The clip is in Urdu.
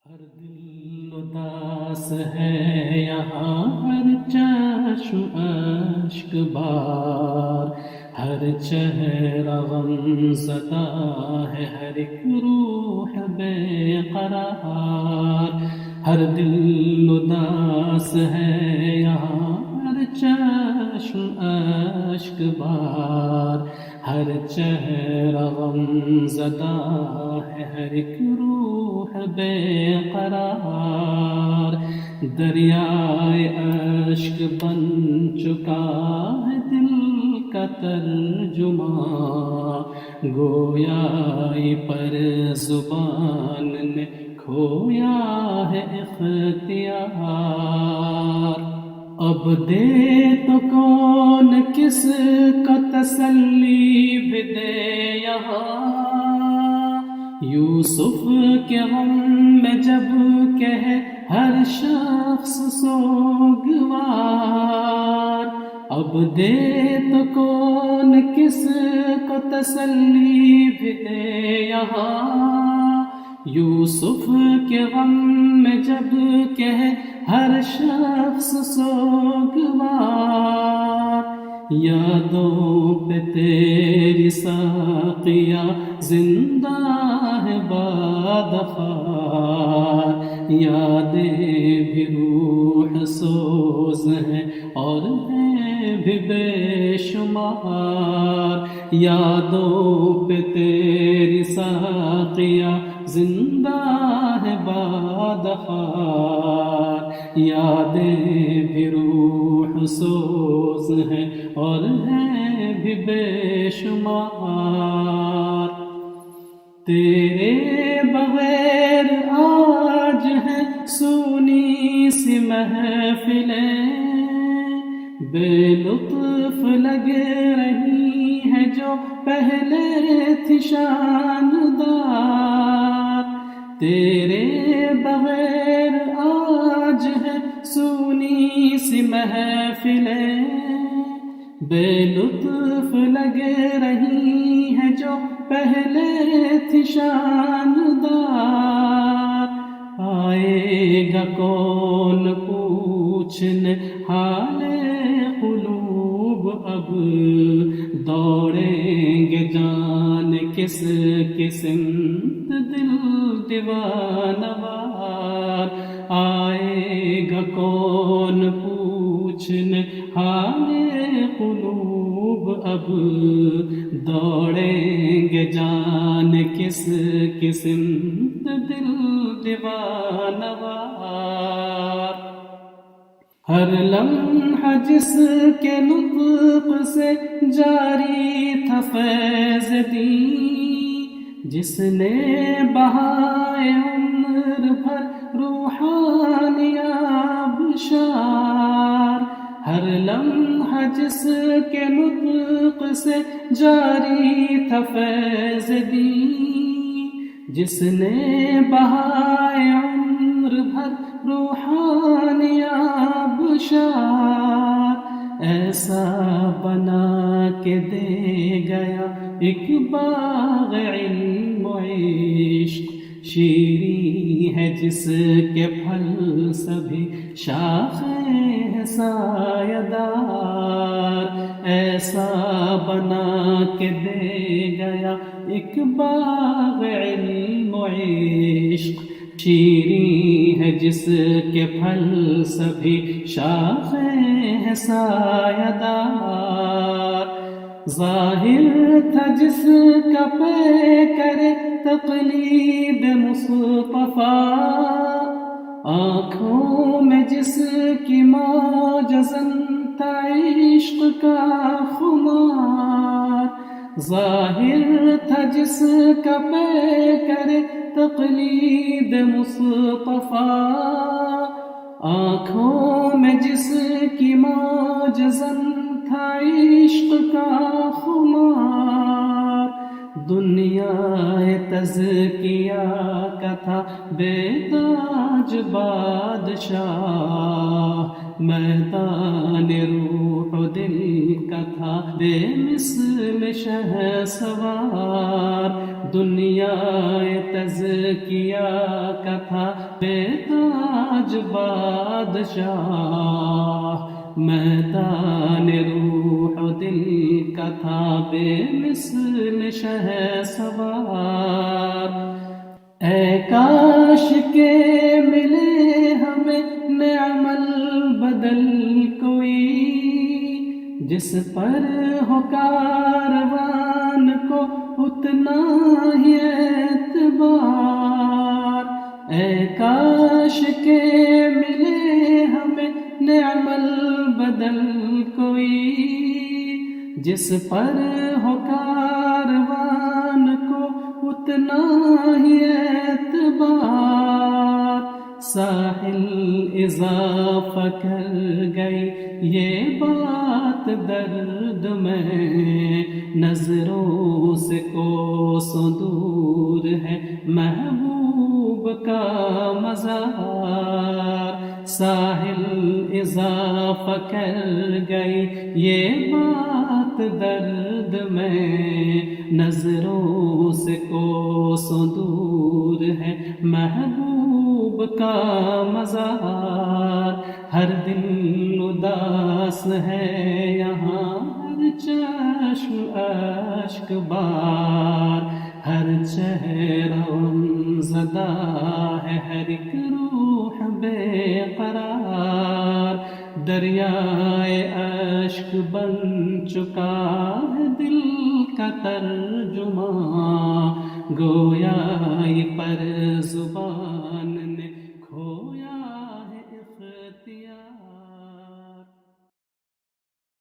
ہر دل اداس ہے یہاں، ہر چشم اشک بار، ہر چہرہ غم زدہ ہے، ہر ایک روح بے قرار. ہر دل اداس ہے یہاں، ہر چشم اشک بار، ہر چہرہ غم زدہ ہے، ہر ایک روح بے قرار. دریائے اشک بن چکا ہے دل کا ترجمہ، گویائی پر زبان نے کھویا ہے اختیار. اب دے تو کون کس کو تسلی بھی دے یہاں، یوسف کے غم میں جب کہے ہر شخص سوگوار. اب دے تو کون کس کو تسلی بھی دے یہاں، یوسف کے غم میں جب کہے ہر شخص سوگوار. یادوں پہ تیری ساقیہ زندہ ہے بادخار، یادیں بھی روح سوز ہیں اور ہیں بھی بے شمار. یادوں پہ تیری ساقیہ زندہ ہے بادخار، یادیں بھی روح سوز ہیں اور ہیں بھی بے شمار. تیرے بغیر آج ہے سونی سی محفلیں، بے لطف لگ رہی ہے جو پہلے تھی شاندار. تیرے بغیر آج ہے سونی سی محفلیں، بے لطف لگ رہی ہے جو پہلے تھی شاندار. آئے گا کون پوچھنے حال قلوب، اب دوڑیں گے جان کس سمت دل دیوانہ وار. آئے گا کون پوچھنے حال قلوب، اب دوڑیں گے جان کس سمت دل دیوانہ وار. ہر لمحہ جس کے نطق سے جاری تھا فیض دین، جس نے بہائے عمر بھر روحانی آبشار. ہر لمحہ جس کے نطق سے جاری تھا فیض دین، جس نے بہائے عمر بھر روحانی آبشار. ایسا بنا کے دے گیا ایک باغ علم و عشق، شیریں ہے جس کے پھل سبھی شاخیں ہیں سایہ دار. ایسا بنا کے دے گیا ایک باغ علم و عشق، شیریں ہے جس کے پھل سبھی شاخیں ہیں سایہ دار. ظاہر تھا جس کا پے کرے تقلید مصطفیٰ، آنکھوں میں جس کی معجزاً تھا عشق کا خمار. ظاہر تھا جس کا پے کرے تقلید مصطفیٰ، آنکھوں میں جس کی معجزاً تھا عشق کا خمار. دنیا تزکیہ کا تھا بے تاج بادشاہ، میدان روح و دل کا تھا بے مثل شہسوار، دنیا تزکیہ کا تھا بے تاج بادشاہ، میدان روح و دل کا تھا بے مثل شہسوار۔ اے کاش کے ملے ہمیں نعم البدل کوئی، جس پر ہو کاروان کو اتنا ہی اعتبار۔ اے کاش کے ملے ہمیں نعم البدل کوئی، جس پر ہو کاروان کو اتنا ہی اعتبار۔ ساحل اضافہ کر گئی یہ بات درد میں، نظروں سے کوسوں دور ہے محبوب کا مزار۔ ساحل اضافہ کر گئی یہ بات درد میں، نظروں سے کوسوں دور ہے محبوب کا مزار۔ ہر دل اداس ہے یہاں، ہر چشم اشک بار، ہر چہرہ غمزدہ ہے، ہر ایک روح بے قرار۔ دریائے اشک بن چکا ہے دل کا ترجمہ، گویا یہ پر زبان